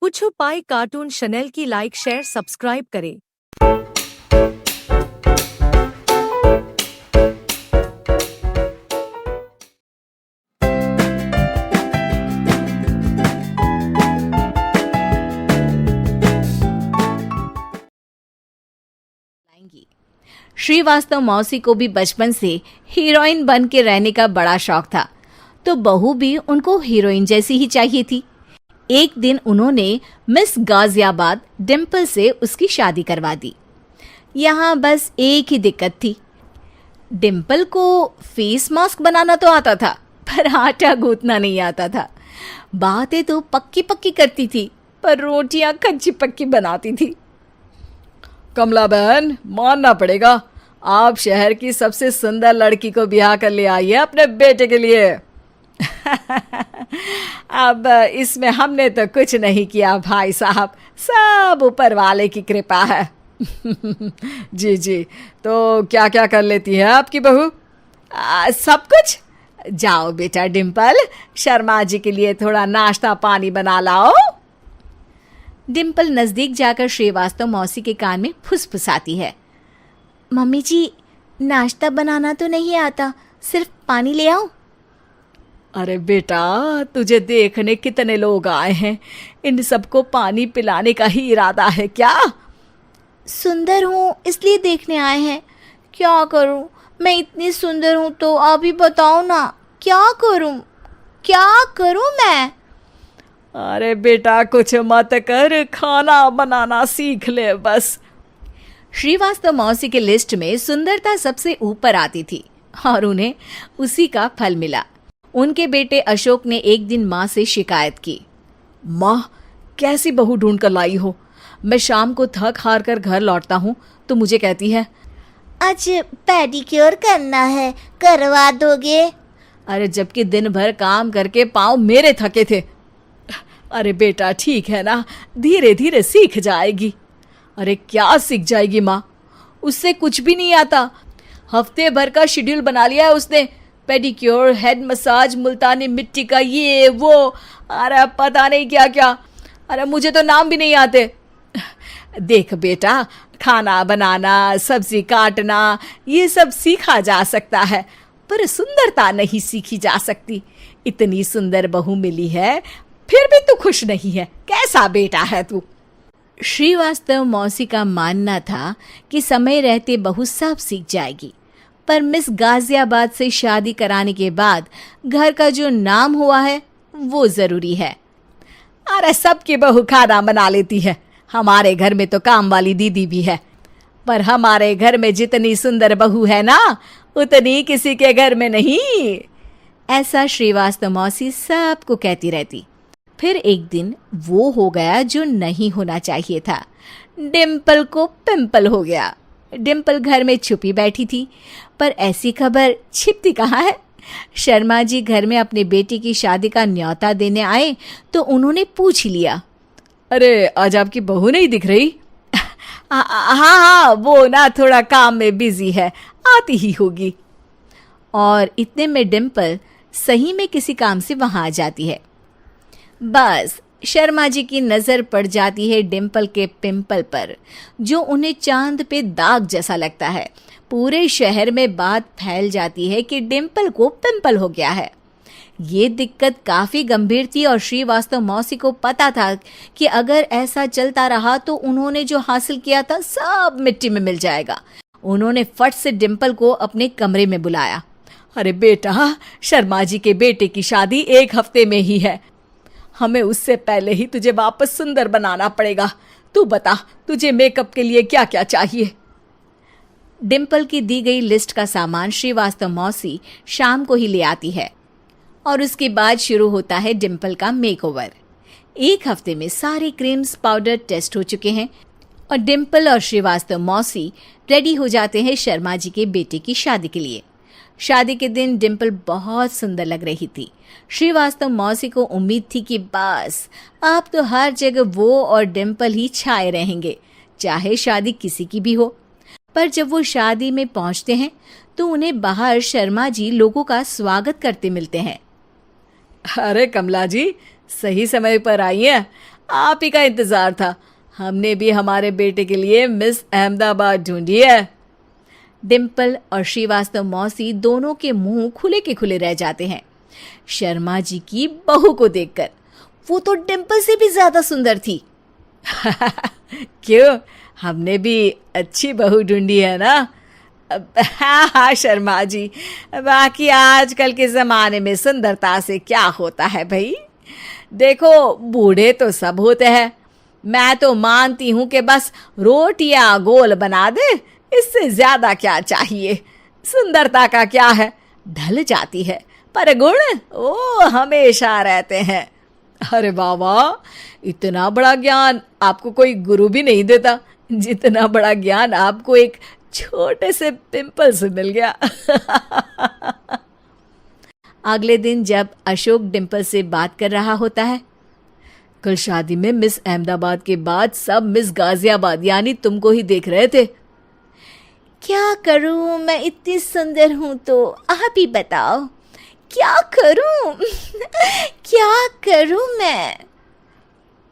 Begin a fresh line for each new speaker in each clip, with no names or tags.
पुच्छु पाई cartoon channel की like share subscribe करें।
श्रीवास्तव मौसी को भी बचपन से हीरोइन बन के रहने का बड़ा शौक था, तो बहू भी उनको हीरोइन जैसी ही चाहिए थी। एक दिन उन्होंने मिस गाजियाबाद डिम्पल से उसकी शादी करवा दी। यहाँ बस एक ही दिक्कत थी, डिम्पल को फेस मास्क बनाना तो आता था, पर आटा गूंथना नहीं आता था। बातें तो पक्की पक्की करती थी, पर रोटियां कच्ची पक्की बनाती थी।
कमला बहन, मानना पड़ेगा, आप शहर की सबसे सुंदर लड़की को ब्याह कर ले आई है अपने बेटे के लिए।
अब इसमें हमने तो कुछ नहीं किया भाई साहब, सब ऊपर वाले की कृपा है।
जी जी, तो क्या क्या कर लेती है आपकी बहू?
सब कुछ। जाओ बेटा डिम्पल, शर्मा जी के लिए थोड़ा नाश्ता पानी बना लाओ। डिम्पल नजदीक जाकर श्रीवास्तव मौसी के कान में फुसफुसाती है। मम्मी जी, नाश्ता बनाना तो नहीं आता, सिर्फ पानी ले आओ।
अरे बेटा, तुझे देखने कितने लोग आए हैं, इन सबको पानी पिलाने का ही इरादा है क्या?
सुंदर हूँ इसलिए देखने आए हैं। क्या करूँ, मैं इतनी सुंदर हूँ तो आप ही बताओ ना, क्या करूँ मैं?
अरे बेटा, कुछ मत कर, खाना बनाना सीख ले बस।
श्रीवास्तव मौसी के लिस्ट में सुंदरता सबसे ऊपर आती थी और उन्हें उसी का फल मिला। उनके बेटे अशोक ने एक दिन माँ से शिकायत की।
माँ, कैसी बहू ढूंढ कर लाई हो? मैं शाम को थक हार कर घर लौटता हूँ तो मुझे कहती है,
आज पेडिक्योर करना है, करवा दोगे?
अरे जबकि दिन भर काम करके पाँव मेरे थके थे। अरे बेटा ठीक है ना, धीरे धीरे सीख जाएगी। अरे क्या सीख जाएगी माँ, उससे कुछ भी नहीं आता। हफ्ते भर का शेड्यूल बना लिया है उसने, पेडिक्योर, हेड मसाज, मुल्तानी मिट्टी का ये वो, अरे पता नहीं क्या क्या। अरे मुझे तो नाम भी नहीं आते। देख बेटा, खाना बनाना, सब्जी काटना, ये सब सीखा जा सकता है, पर सुंदरता नहीं सीखी जा सकती। इतनी सुंदर बहू मिली है, फिर भी तू खुश नहीं है, कैसा बेटा है तू?
श्रीवास्तव मौसी का मानना था कि समय रहते बहू सब सीख जाएगी, पर मिस गाजियाबाद से शादी कराने के बाद घर का जो नाम हुआ है वो जरूरी है।
अरे सबकी बहू खाना बना लेती है, हमारे घर में तो काम वाली दीदी भी है, पर हमारे घर में जितनी सुंदर बहू है ना, उतनी किसी के घर में नहीं।
ऐसा श्रीवास्तव मौसी सबको कहती रहती। फिर एक दिन वो हो गया जो नहीं होना चाहिए था, डिम्पल को पिंपल हो गया। डिम्पल घर में छुपी बैठी थी, पर ऐसी खबर छिपती कहाँ है। शर्मा जी घर में अपने बेटी की शादी का न्योता देने आए तो उन्होंने पूछ लिया,
अरे आज आपकी बहू नहीं दिख रही?
हाँ, वो ना थोड़ा काम में बिजी है, आती ही होगी। और इतने में डिम्पल सही में किसी काम से वहां आ जाती है। बस शर्मा जी की नजर पड़ जाती है डिम्पल के पिंपल पर, जो उन्हें चांद पे दाग जैसा लगता है। पूरे शहर में बात फैल जाती है कि डिम्पल को पिंपल हो गया है। ये दिक्कत काफी गंभीर थी और श्रीवास्तव मौसी को पता था कि अगर ऐसा चलता रहा तो उन्होंने जो हासिल किया था सब मिट्टी में मिल जाएगा। उन्होंने फट से डिम्पल को अपने कमरे में बुलाया।
अरे बेटा, शर्मा जी के बेटे की शादी 1 हफ्ते में ही है, हमें उससे पहले ही तुझे वापस सुंदर बनाना पड़ेगा। तू बता, तुझे मेकअप के लिए क्या क्या चाहिए?
डिम्पल की दी गई लिस्ट का सामान श्रीवास्तव मौसी शाम को ही ले आती है और उसके बाद शुरू होता है डिम्पल का मेकओवर। 1 हफ्ते में सारे क्रीम्स पाउडर टेस्ट हो चुके हैं और डिम्पल और श्रीवास्तव मौसी रेडी हो जाते हैं शर्मा जी के बेटे की शादी के लिए। शादी के दिन डिम्पल बहुत सुंदर लग रही थी। श्रीवास्तव मौसी को उम्मीद थी कि बस अब तो हर जगह वो और डिम्पल ही छाए रहेंगे, चाहे शादी किसी की भी हो। पर जब वो शादी में पहुंचते हैं तो उन्हें बाहर शर्मा जी लोगों का स्वागत करते मिलते हैं।
अरे कमला जी, सही समय पर आई हैं। आप ही का इंतजार था। हमने भी हमारे बेटे के लिए मिस अहमदाबाद ढूंढी है।
डिम्पल और श्रीवास्तव मौसी दोनों के मुंह खुले के खुले रह जाते हैं शर्मा जी की बहू को देखकर। वो तो डिम्पल से भी ज्यादा सुंदर थी।
क्यों, हमने भी अच्छी बहू ढूंढी है ना? हाँ शर्मा जी, बाकी आजकल के ज़माने में सुंदरता से क्या होता है भाई। देखो, बूढ़े तो सब होते हैं। मैं तो मानती हूँ कि बस रोटियां गोल बना दे, इससे ज्यादा क्या चाहिए। सुंदरता का क्या है, ढल जाती है, पर गुण वो हमेशा रहते हैं। अरे बाबा, इतना बड़ा ज्ञान आपको कोई गुरु भी नहीं देता जितना बड़ा ज्ञान आपको एक छोटे से पिंपल से मिल गया।
अगले दिन जब अशोक डिम्पल से बात कर रहा होता है,
कल शादी में मिस अहमदाबाद के बाद सब मिस गाजियाबाद यानी तुमको ही देख रहे थे।
क्या करूं, मैं इतनी सुंदर हूं तो आप ही बताओ क्या करूं। क्या करूं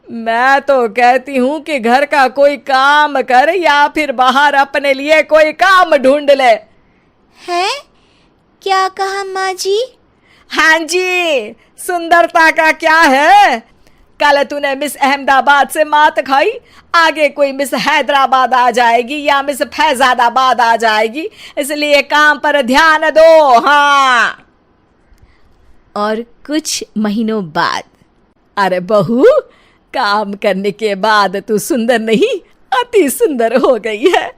मैं तो कहती हूँ कि घर का कोई काम कर या फिर बाहर अपने लिए कोई काम ढूंढ ले।
है? क्या कहा माँ जी?
हाँ जी, सुंदरता का क्या है। कल तूने मिस अहमदाबाद से मात खाई, आगे कोई मिस हैदराबाद आ जाएगी या मिस फैजादाबाद आ जाएगी, इसलिए काम पर ध्यान दो। हाँ।
और कुछ महीनों बाद,
अरे बहू, काम करने के बाद तू सुंदर नहीं, अति सुंदर हो गई है।